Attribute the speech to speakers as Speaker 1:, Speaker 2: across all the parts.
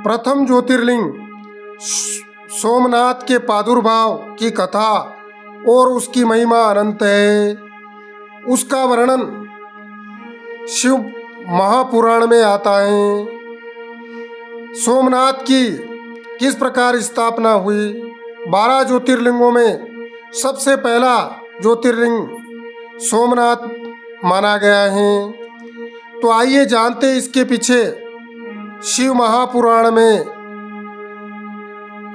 Speaker 1: प्रथम ज्योतिर्लिंग सोमनाथ के प्रादुर्भाव की कथा और उसकी महिमा अनंत है। उसका वर्णन शिव महापुराण में आता है। सोमनाथ की किस प्रकार स्थापना हुई। 12 ज्योतिर्लिंगों में सबसे पहला ज्योतिर्लिंग सोमनाथ माना गया है। तो आइए जानते हैं इसके पीछे शिव महापुराण में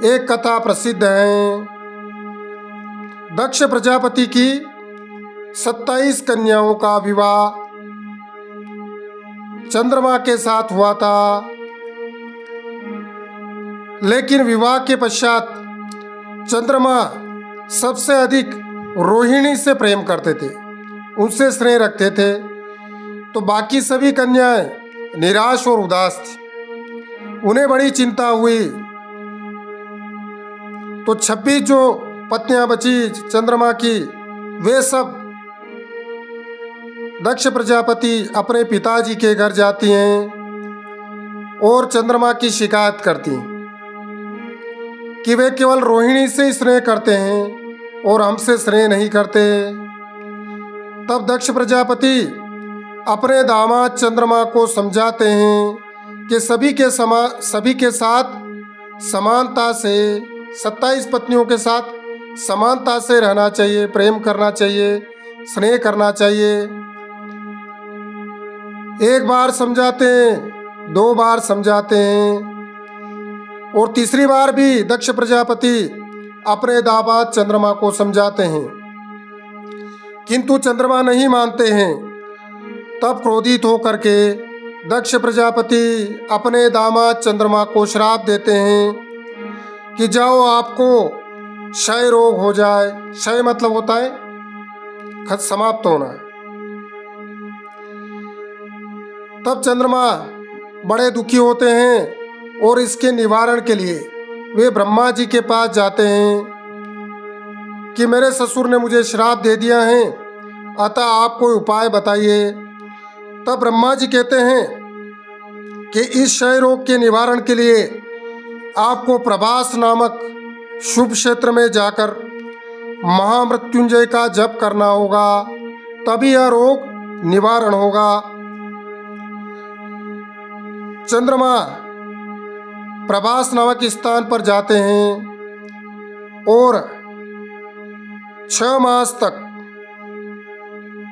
Speaker 1: एक कथा प्रसिद्ध है। दक्ष प्रजापति की 27 कन्याओं का विवाह चंद्रमा के साथ हुआ था, लेकिन विवाह के पश्चात चंद्रमा सबसे अधिक रोहिणी से प्रेम करते थे, उनसे स्नेह रखते थे। तो बाकी सभी कन्याएं निराश और उदास थी। उन्हें बड़ी चिंता हुई। तो 26 जो पत्नियां बची चंद्रमा की, वे सब दक्ष प्रजापति अपने पिताजी के घर जाती हैं और चंद्रमा की शिकायत करती हैं कि वे केवल रोहिणी से स्नेह करते हैं और हमसे स्नेह नहीं करते। तब दक्ष प्रजापति अपने दामाद चंद्रमा को समझाते हैं कि सभी के साथ समानता से, 27 पत्नियों के साथ समानता से रहना चाहिए, प्रेम करना चाहिए, स्नेह करना चाहिए। एक बार समझाते हैं, 2 बार समझाते हैं और तीसरी बार भी दक्ष प्रजापति अपने दामाद चंद्रमा को समझाते हैं, किंतु चंद्रमा नहीं मानते हैं। तब क्रोधित होकर के दक्ष प्रजापति अपने दामाद चंद्रमा को श्राप देते हैं कि जाओ, आपको क्षय रोग हो जाए। क्षय मतलब होता है समाप्त होना। तब चंद्रमा बड़े दुखी होते हैं और इसके निवारण के लिए वे ब्रह्मा जी के पास जाते हैं कि मेरे ससुर ने मुझे श्राप दे दिया है, अतः आप कोई उपाय बताइए। तब ब्रह्मा जी कहते हैं कि इस क्षय रोग के निवारण के लिए आपको प्रभास नामक शुभ क्षेत्र में जाकर महामृत्युंजय का जप करना होगा, तभी यह रोग निवारण होगा। चंद्रमा प्रभास नामक स्थान पर जाते हैं और 6 मास तक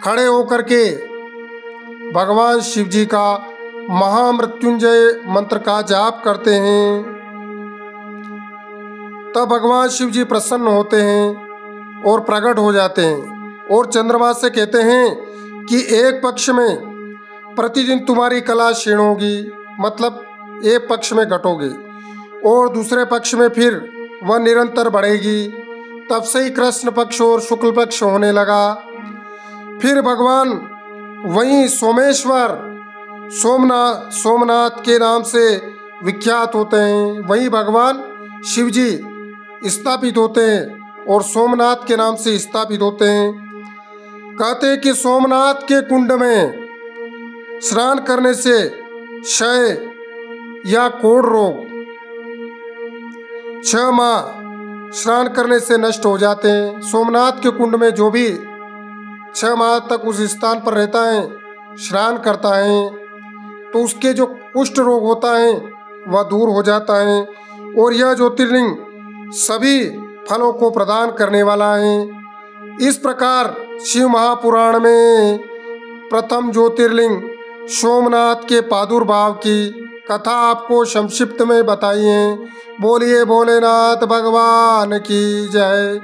Speaker 1: खड़े होकर के भगवान शिव जी का महामृत्युंजय मंत्र का जाप करते हैं। तब भगवान शिव जी प्रसन्न होते हैं और प्रकट हो जाते हैं और चंद्रमा से कहते हैं कि एक पक्ष में प्रतिदिन तुम्हारी कला क्षीण होगी, मतलब एक पक्ष में घटोगे, और दूसरे पक्ष में फिर वह निरंतर बढ़ेगी। तब से ही कृष्ण पक्ष और शुक्ल पक्ष होने लगा। फिर भगवान वहीं सोमेश्वर सोमनाथ के नाम से विख्यात होते हैं, वहीं भगवान शिव जी स्थापित होते हैं और सोमनाथ के नाम से स्थापित होते हैं। कहते हैं कि सोमनाथ के कुंड में स्नान करने से क्षय या कोढ़ रोग 6 माह स्नान करने से नष्ट हो जाते हैं। सोमनाथ के कुंड में जो भी 6 माह तक उस स्थान पर रहता है, स्नान करता है, तो उसके जो कुष्ठ रोग होता है वह दूर हो जाता है। और यह ज्योतिर्लिंग सभी फलों को प्रदान करने वाला है। इस प्रकार शिव महापुराण में प्रथम ज्योतिर्लिंग सोमनाथ के प्रादुर्भाव की कथा आपको संक्षिप्त में बताई है। बोलिए भोलेनाथ भगवान की जय।